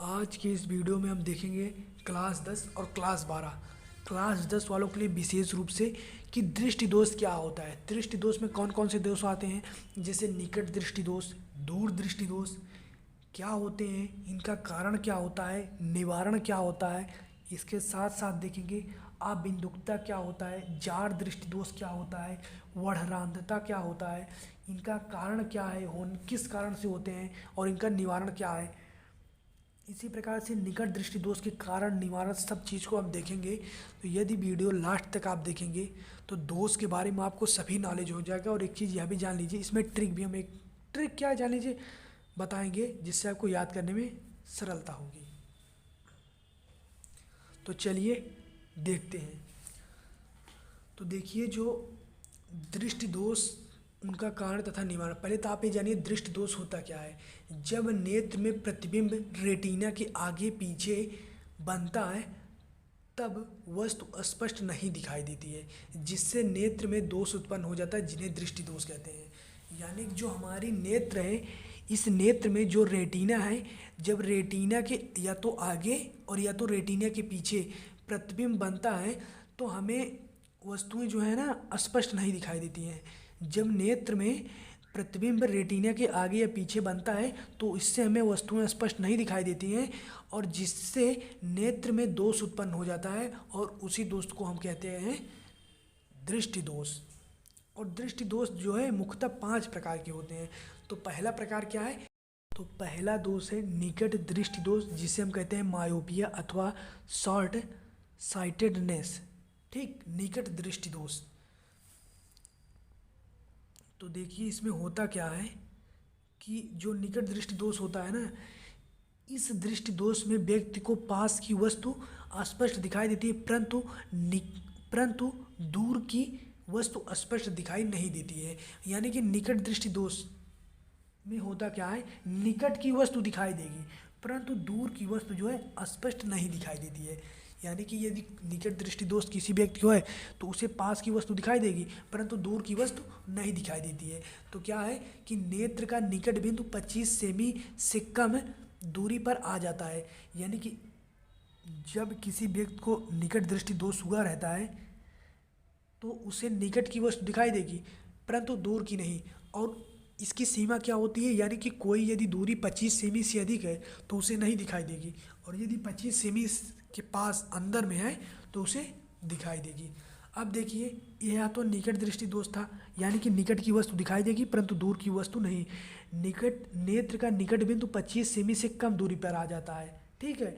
आज के इस वीडियो में हम देखेंगे क्लास 10 और क्लास 12। क्लास 10 वालों के लिए विशेष रूप से कि दृष्टि दोष क्या होता है, दृष्टि दोष में कौन कौन से दोष आते हैं, जैसे निकट दृष्टि दोष, दूर दृष्टि दोष क्या होते हैं, इनका कारण क्या होता है, निवारण क्या होता है। इसके साथ साथ देखेंगे अबिंदुकता क्या होता है, जार दृष्टि दोष क्या होता है, वर्णरांधता क्या होता है, इनका कारण क्या है, किस कारण से होते हैं और इनका निवारण क्या है। इसी प्रकार से निकट दृष्टि दोष के कारण निवारण सब चीज़ को हम देखेंगे। तो यदि वीडियो लास्ट तक आप देखेंगे तो दोष के बारे में आपको सभी नॉलेज हो जाएगा। और एक चीज़ यह भी जान लीजिए, इसमें ट्रिक भी हम एक ट्रिक क्या है जान लीजिए बताएंगे, जिससे आपको याद करने में सरलता होगी। तो चलिए देखते हैं। तो देखिए जो दृष्टि दोष, उनका कारण तथा निवारण। पहले तो आप ये जानिए दृष्टि दोष होता क्या है। जब नेत्र में प्रतिबिंब रेटिना के आगे पीछे बनता है तब वस्तु स्पष्ट नहीं दिखाई देती है, जिससे नेत्र में दोष उत्पन्न हो जाता है, जिन्हें दृष्टि दोष कहते हैं। यानी जो हमारी नेत्र है, इस नेत्र में जो रेटिना है, जब रेटिना के या तो आगे और या तो रेटिना के पीछे प्रतिबिंब बनता है तो हमें वस्तुएं जो है ना स्पष्ट नहीं दिखाई देती हैं। जब नेत्र में प्रतिबिंब रेटिना के आगे या पीछे बनता है तो इससे हमें वस्तुएं स्पष्ट नहीं दिखाई देती हैं, और जिससे नेत्र में दोष उत्पन्न हो जाता है, और उसी दोष को हम कहते हैं दृष्टि दोष। और दृष्टि दोष जो है मुख्यतः 5 प्रकार के होते हैं। तो पहला प्रकार क्या है, तो पहला दोष है निकट दृष्टि दोष, जिसे हम कहते हैं मायोपिया अथवा शॉर्ट साइटेडनेस। ठीक, निकट दृष्टि दोष। तो देखिए इसमें होता क्या है कि जो निकट दृष्टि दोष होता है ना, इस दृष्टि दोष में व्यक्ति को पास की वस्तु अस्पष्ट दिखाई देती है, परंतु दूर की वस्तु स्पष्ट दिखाई नहीं देती है। यानी कि निकट दृष्टि दोष में होता क्या है, निकट की वस्तु दिखाई देगी परंतु दूर की वस्तु जो है स्पष्ट नहीं दिखाई देती है। यानी कि यदि निकट दृष्टि दोष किसी व्यक्ति को है तो उसे पास की वस्तु दिखाई देगी परंतु दूर की वस्तु नहीं दिखाई देती है। तो क्या है कि नेत्र का निकट बिंदु 25 सेमी से कम दूरी पर आ जाता है। यानी कि जब किसी व्यक्ति को निकट दृष्टि दोष हुआ रहता है तो उसे निकट की वस्तु दिखाई देगी परंतु दूर की नहीं। और इसकी सीमा क्या होती है, यानी कि कोई यदि दूरी 25 सेमी से अधिक है तो उसे नहीं दिखाई देगी, और यदि 25 सेमी के पास अंदर में है तो उसे दिखाई देगी। अब देखिए यह तो निकट दृष्टि दोष था, यानी कि निकट की वस्तु दिखाई देगी परंतु दूर की वस्तु नहीं। निकट नेत्र का निकट बिंदु 25 सेमी से कम दूरी पर आ जाता है। ठीक है,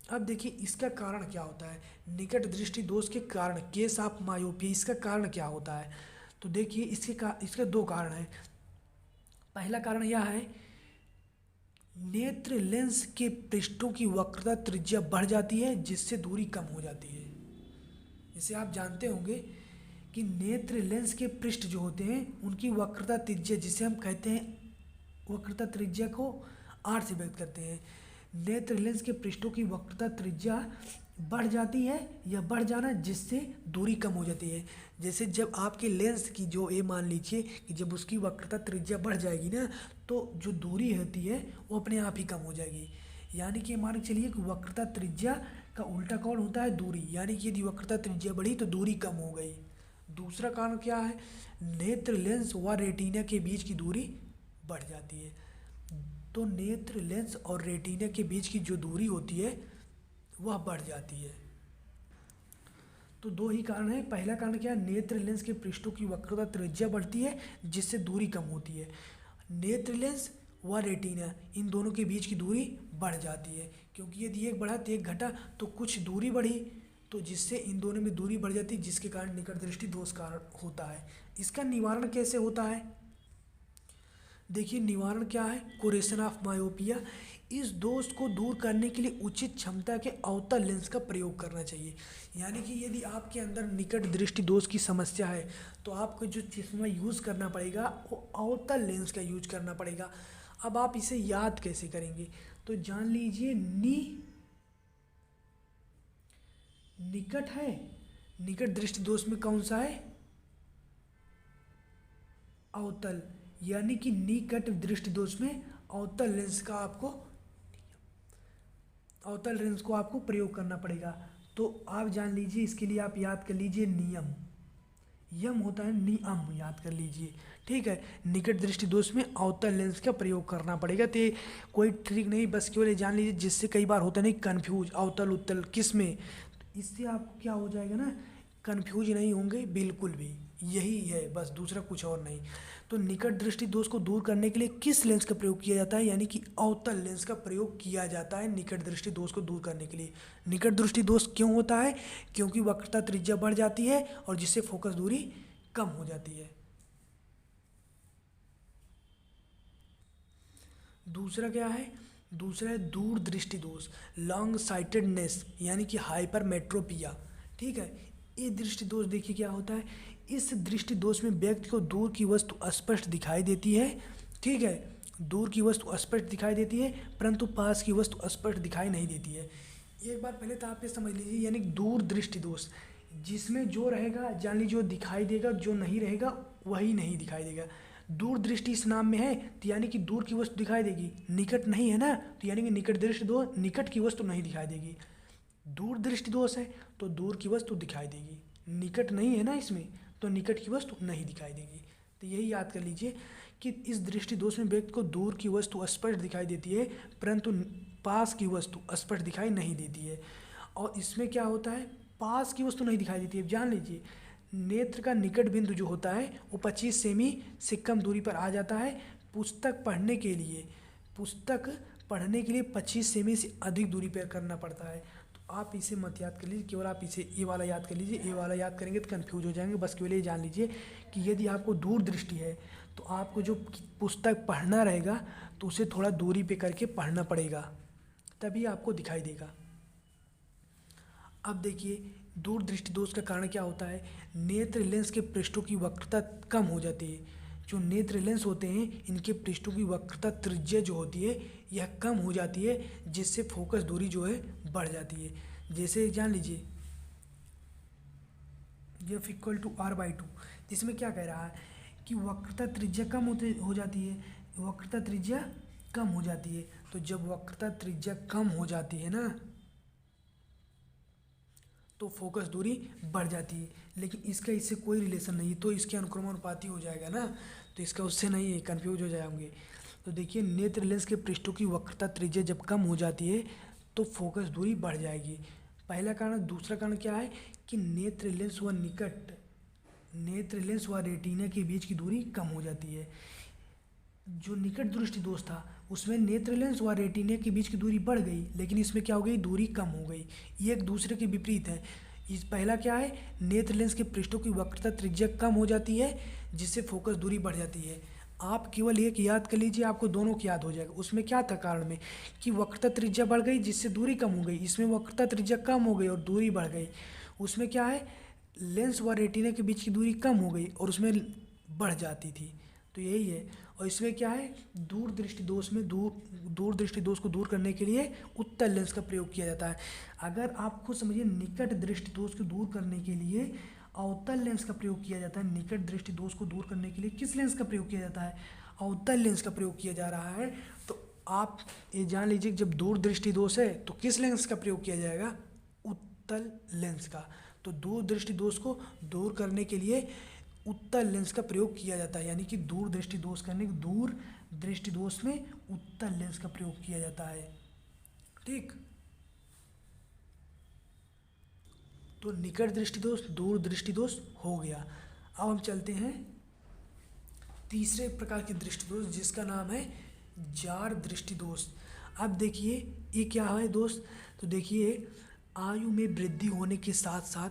अब देखिए इसका कारण क्या होता है, निकट दृष्टि दोष के कारण, केस ऑफ मायोपी, इसका कारण क्या होता है। तो देखिए इसके 2 कारण हैं। पहला कारण यह है, नेत्र लेंस के पृष्ठों की वक्रता त्रिज्या बढ़ जाती है जिससे दूरी कम हो जाती है। जैसे आप जानते होंगे कि नेत्र लेंस के पृष्ठ जो होते हैं उनकी वक्रता त्रिज्या, जिसे हम कहते हैं वक्रता त्रिज्या को आर से व्यक्त करते हैं। नेत्र लेंस के पृष्ठों की वक्रता त्रिज्या बढ़ जाती है या बढ़ जाना, जिससे दूरी कम हो जाती है। जैसे जब आपके लेंस की जो मान लीजिए कि जब उसकी वक्रता त्रिज्या बढ़ जाएगी ना तो जो दूरी होती है वो अपने आप ही कम हो जाएगी। यानी कि मान के चलिए कि वक्रता त्रिज्या का उल्टा कौन होता है, दूरी। यानी कि यदि वक्रता त्रिज्या बढ़ी तो दूरी कम हो गई। दूसरा कारण क्या है, नेत्र लेंस व रेटिना के बीच की दूरी बढ़ जाती है। तो नेत्र लेंस और रेटिना के बीच की जो दूरी होती है वह बढ़ जाती है। तो 2 ही कारण हैं। पहला कारण क्या है, नेत्र लेंस के पृष्ठों की वक्रता त्रिज्या बढ़ती है जिससे दूरी कम होती है। नेत्र लेंस व रेटिना, इन दोनों के बीच की दूरी बढ़ जाती है, क्योंकि यदि एक बढ़ा तो एक घटा, तो कुछ दूरी बढ़ी तो जिससे इन दोनों में दूरी बढ़ जाती है, जिसके कारण निकट दृष्टि दोष कारण होता है। इसका निवारण कैसे होता है, देखिए निवारण क्या है, कोरेक्शन ऑफ मायोपिया। इस दोष को दूर करने के लिए उचित क्षमता के अवतल लेंस का प्रयोग करना चाहिए। यानी कि यदि आपके अंदर निकट दृष्टि दोष की समस्या है तो आपको जो चश्मा यूज़ करना पड़ेगा वो अवतल लेंस का यूज करना पड़ेगा। अब आप इसे याद कैसे करेंगे, तो जान लीजिए निकट है, निकट दृष्टि दोष में कौन सा है, अवतल। यानी कि निकट दृष्टि दोष में अवतल लेंस का आपको अवतल लेंस को आपको प्रयोग करना पड़ेगा। तो आप जान लीजिए, इसके लिए आप याद कर लीजिए नियम। यम होता है नियम, याद कर लीजिए। ठीक है, निकट दृष्टि दोष में अवतल लेंस का प्रयोग करना पड़ेगा। तो ये कोई ट्रिक नहीं, बस केवल ये जान लीजिए, जिससे कई बार होता नहीं कन्फ्यूज, अवतल उत्तल किस में। तो इससे आपको क्या हो जाएगा ना, कन्फ्यूज नहीं होंगे बिल्कुल भी। यही है बस, दूसरा कुछ और नहीं। तो निकट दृष्टि दोष को दूर करने के लिए किस लेंस का प्रयोग किया जाता है, यानी कि अवतल लेंस का प्रयोग किया जाता है निकट दृष्टि दोष को दूर करने के लिए। निकट दृष्टि दोष क्यों होता है? क्योंकि वक्रता त्रिज्या बढ़ जाती है और जिससे फोकस दूरी कम हो जाती है। दूसरा क्या है? दूसरा है दूर दृष्टि दोष, लॉन्ग साइटेडनेस, यानी कि हाइपरमेट्रोपिया। ठीक है, ये दृष्टि दोष देखिए क्या होता है। इस दृष्टि दोष में व्यक्ति को दूर की वस्तु स्पष्ट दिखाई देती है। ठीक है, दूर की वस्तु स्पष्ट दिखाई देती है, परंतु पास की वस्तु स्पष्ट दिखाई नहीं देती है। एक बार पहले तो आप ये समझ लीजिए, यानी दूर दृष्टि दोष, जिसमें जो रहेगा जान लीजिए वो दिखाई देगा, जो नहीं रहेगा वही नहीं दिखाई देगा। दूर दृष्टि इस नाम में है, तो यानी कि दूर की वस्तु दिखाई देगी। निकट नहीं है ना, तो यानी कि निकट दृष्टि दोष, निकट की वस्तु नहीं दिखाई देगी। दूर दृष्टि दोष है तो दूर की वस्तु दिखाई देगी। निकट नहीं है ना इसमें, तो निकट की वस्तु नहीं दिखाई देगी। तो यही याद कर लीजिए कि इस दृष्टि दोष में व्यक्ति को दूर की वस्तु स्पष्ट दिखाई देती है, परंतु पास की वस्तु स्पष्ट दिखाई नहीं देती है। और इसमें क्या होता है, पास की वस्तु नहीं दिखाई देती है। जान लीजिए, नेत्र का निकट बिंदु जो होता है वो 25 सेमी से कम दूरी पर आ जाता है। पुस्तक पढ़ने के लिए 25 सेमी से अधिक दूरी पर करना पड़ता है। तो आप इसे मत याद कर लीजिए, केवल आप इसे ये वाला याद कर लीजिए। ये वाला याद करेंगे तो कन्फ्यूज हो जाएंगे। बस केवल ये जान लीजिए कि यदि आपको दूर दृष्टि है तो आपको जो पुस्तक पढ़ना रहेगा तो उसे थोड़ा दूरी पे करके पढ़ना पड़ेगा, तभी आपको दिखाई देगा। अब देखिए, दूर दृष्टि दोष का कारण क्या होता है। नेत्र लेंस के पृष्ठों की वक्रता कम हो जाती है। जो नेत्र लेंस होते हैं इनके पृष्ठों की वक्रता त्रिज्या जो होती है यह कम हो जाती है, जिससे फोकस दूरी जो है बढ़ जाती है। जैसे जान लीजिए एफ इक्वल टू r/2, जिसमें क्या कह रहा है कि वक्रता त्रिज्या कम हो जाती है। वक्रता त्रिज्या कम हो जाती है, तो जब वक्रता त्रिज्या कम हो जाती है ना तो फोकस दूरी बढ़ जाती है। लेकिन इसका इससे कोई रिलेशन नहीं, तो इसके अनुक्रमानुपाती हो जाएगा ना, तो इसका उससे नहीं है, कन्फ्यूज हो जाएंगे। तो देखिए, नेत्र लेंस के पृष्ठों की वक्रता त्रिज्या जब कम हो जाती है तो फोकस दूरी बढ़ जाएगी, पहला कारण। दूसरा कारण क्या है कि नेत्र लेंस व रेटिना के बीच की दूरी कम हो जाती है। जो निकट दृष्टि दोष था उसमें नेत्र लेंस व रेटिना के बीच की दूरी बढ़ गई, लेकिन इसमें क्या हो गई, दूरी कम हो गई। ये एक दूसरे के विपरीत है। इस पहला क्या है, नेत्र लेंस के पृष्ठों की वक्रता त्रिज्या कम हो जाती है, जिससे फोकस दूरी बढ़ जाती है। आप केवल एक याद कर लीजिए, आपको दोनों की याद हो जाएगा। उसमें क्या था कारण में कि वक्रता त्रिज्या बढ़ गई जिससे दूरी कम हो गई, इसमें वक्रता त्रिज्या कम हो गई और दूरी बढ़ गई। उसमें क्या है, लेंस व रेटिना के बीच की दूरी कम हो गई और उसमें बढ़ जाती थी। तो यही है। और इसमें क्या है, दूर दृष्टि दोष को दूर करने के लिए उत्तल लेंस का प्रयोग किया जाता है। अगर आप खुद समझिए, निकट दृष्टि दोष को दूर करने के लिए अवतल लेंस का प्रयोग किया जाता है। निकट दृष्टि दोष को दूर करने के लिए किस लेंस का प्रयोग किया जाता है, अवतल लेंस का प्रयोग किया जा रहा है। तो आप ये जान लीजिए, जब दूर दृष्टि दोष है तो किस लेंस का प्रयोग किया जाएगा, उत्तल लेंस का। तो दूर दृष्टि दोष को दूर करने के लिए उत्तल लेंस का प्रयोग किया जाता है, यानी कि दूर दृष्टि दोष में उत्तल लेंस का प्रयोग किया जाता है। ठीक, तो निकट दृष्टि दोष, दूर दृष्टि दोष हो गया। अब हम चलते हैं तीसरे प्रकार के दृष्टि दोष, जिसका नाम है जार दृष्टि दोष। अब देखिए ये क्या है दोस्त, तो देखिए, आयु में वृद्धि होने के साथ साथ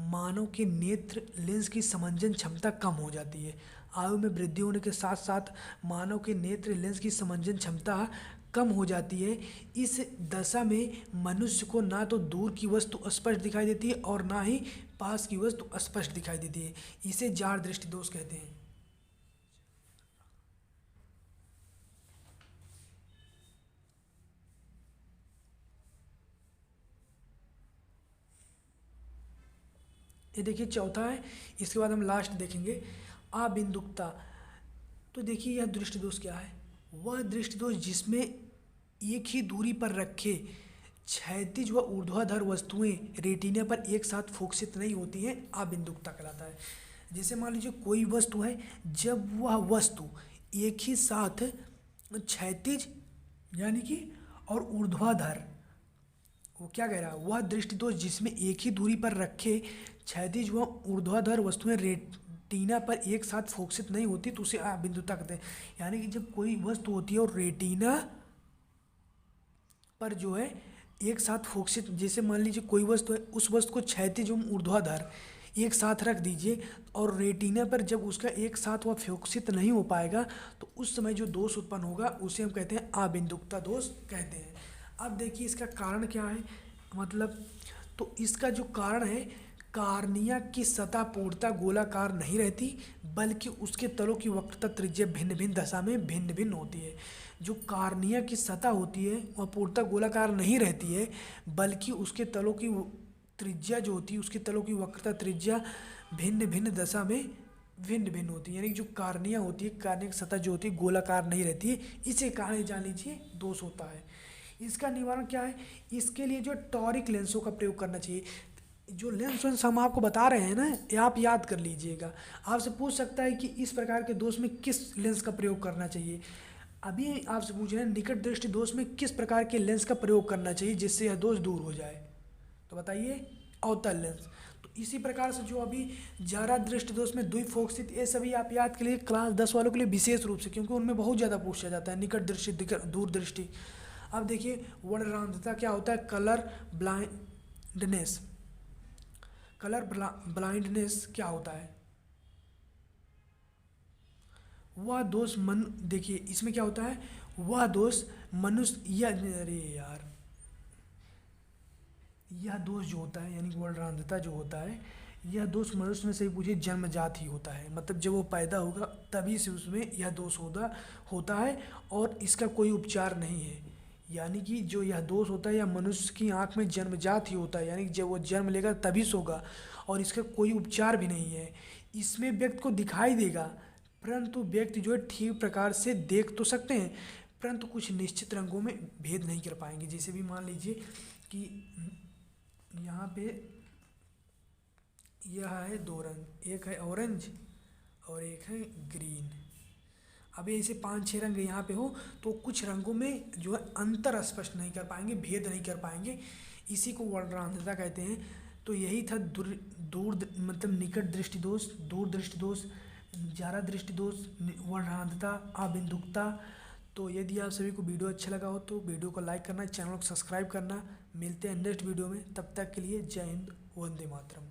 मानव के नेत्र लेंस की समंजन क्षमता कम हो जाती है। आयु में वृद्धि होने के साथ साथ मानव के नेत्र लेंस की समंजन क्षमता कम हो जाती है। इस दशा में मनुष्य को ना तो दूर की वस्तु स्पष्ट दिखाई देती है और ना ही पास की वस्तु स्पष्ट दिखाई देती है। इसे जार दृष्टि दोष कहते हैं। ये देखिए चौथा है, इसके बाद हम लास्ट देखेंगे अबिंदुकता। तो देखिए यह दृष्टि दोष क्या है, वह दृष्टि दोष जिसमें एक ही दूरी पर रखे क्षैतिज व ऊर्ध्वाधर वस्तुएं रेटिना पर एक साथ फोकसित नहीं होती हैं, अबिंदुकता कहलाता है। जैसे मान लीजिए कोई वस्तु है, जब वह वस्तु एक ही साथ क्षैतिज यानी कि और ऊर्ध्वाधर, वो क्या कह रहा है, वह दृष्टि दोष जिसमें एक ही दूरी पर रखे क्षैतिज व ऊर्ध्वाधर वस्तुएं रेटिना पर एक साथ फोकसित नहीं होती तो उसे अबिंदुता कहते हैं। यानी कि जब कोई वस्तु होती है और रेटिना पर जो है एक साथ फोकसित, जैसे मान लीजिए कोई वस्तु है, उस वस्तु को क्षैतिज एवं ऊर्ध्वाधर एक साथ रख दीजिए और रेटिना पर जब उसका एक साथ वह फोकसित नहीं हो पाएगा तो उस समय जो दोष उत्पन्न होगा उसे हम कहते हैं अबिंदुकता दोष कहते हैं। अब देखिए इसका कारण क्या है, मतलब तो इसका जो कारण है, कार्निया की सतह पूर्णतः गोलाकार नहीं रहती बल्कि उसके तलों की वक्रता त्रिज्या भिन्न भिन्न दशा में भिन्न भिन्न होती है। जो कार्निया की सतह होती है वह पूर्णतः गोलाकार नहीं रहती है बल्कि उसके तलों की त्रिज्या जो होती है, उसके तलों की वक्रता त्रिज्या भिन्न भिन्न दशा में भिन्न भिन्न होती है। यानी कि जो कार्निया होती है, कार्निया की सतह जो होती है गोलाकार नहीं रहती है, इसे कारण जान लीजिए दोष होता है। इसका निवारण क्या है, इसके लिए जो टॉरिक लेंसों का प्रयोग करना चाहिए। जो लेंस हम आपको बता रहे हैं ना, ये आप याद कर लीजिएगा। आपसे पूछ सकता है कि इस प्रकार के दोष में किस लेंस का प्रयोग करना चाहिए। अभी आपसे पूछ रहे हैं निकट दृष्टि दोष में किस प्रकार के लेंस का प्रयोग करना चाहिए जिससे यह दोष दूर हो जाए, तो बताइए अवतल लेंस। तो इसी प्रकार से जो अभी जारा दृष्टि दोष में द्विफोकसित, ये सभी आप याद के लिए क्लास 10 वालों के लिए विशेष रूप से, क्योंकि उनमें बहुत ज़्यादा पूछा जाता है निकट दृष्टि दूर दृष्टि। अब देखिए वर्णरांधता क्या होता है, कलर ब्लाइंडनेस। कलर ब्लाइंडनेस क्या होता है, वह दोष मन, देखिए इसमें क्या होता है, वह दोष मनुष्य या अरे यार, यह दोष जो होता है यानी कि वर्णरांधता जो होता है, यह दोष मनुष्य में से ही पूछिए जन्मजात ही होता है। मतलब जब वो पैदा होगा तभी से उसमें यह दोष होता है और इसका कोई उपचार नहीं है। यानी कि जो यह दोष होता है यह मनुष्य की आंख में जन्मजात ही होता है, यानी कि जब वो जन्म लेगा तभी से होगा और इसका कोई उपचार भी नहीं है। इसमें व्यक्ति को दिखाई देगा परंतु व्यक्ति जो है ठीक प्रकार से देख तो सकते हैं परंतु कुछ निश्चित रंगों में भेद नहीं कर पाएंगे। जैसे भी मान लीजिए कि यहाँ पे यह है दो रंग, एक है ऑरेंज और एक है ग्रीन। अब ऐसे 5-6 रंग यहाँ पे हो तो कुछ रंगों में जो है अंतर स्पष्ट नहीं कर पाएंगे, भेद नहीं कर पाएंगे, इसी को वर्णरांधता कहते हैं। तो यही था दूर मतलब निकट दृष्टि दोष, दूर दृष्टि दोष, जारा दृष्टि दोष, वर्णरांधता, अबिंदुकता। तो यदि आप सभी को वीडियो अच्छा लगा हो तो वीडियो को लाइक करना, चैनल को सब्सक्राइब करना। मिलते हैं नेक्स्ट वीडियो में, तब तक के लिए जय हिंद, वंदे मातरम।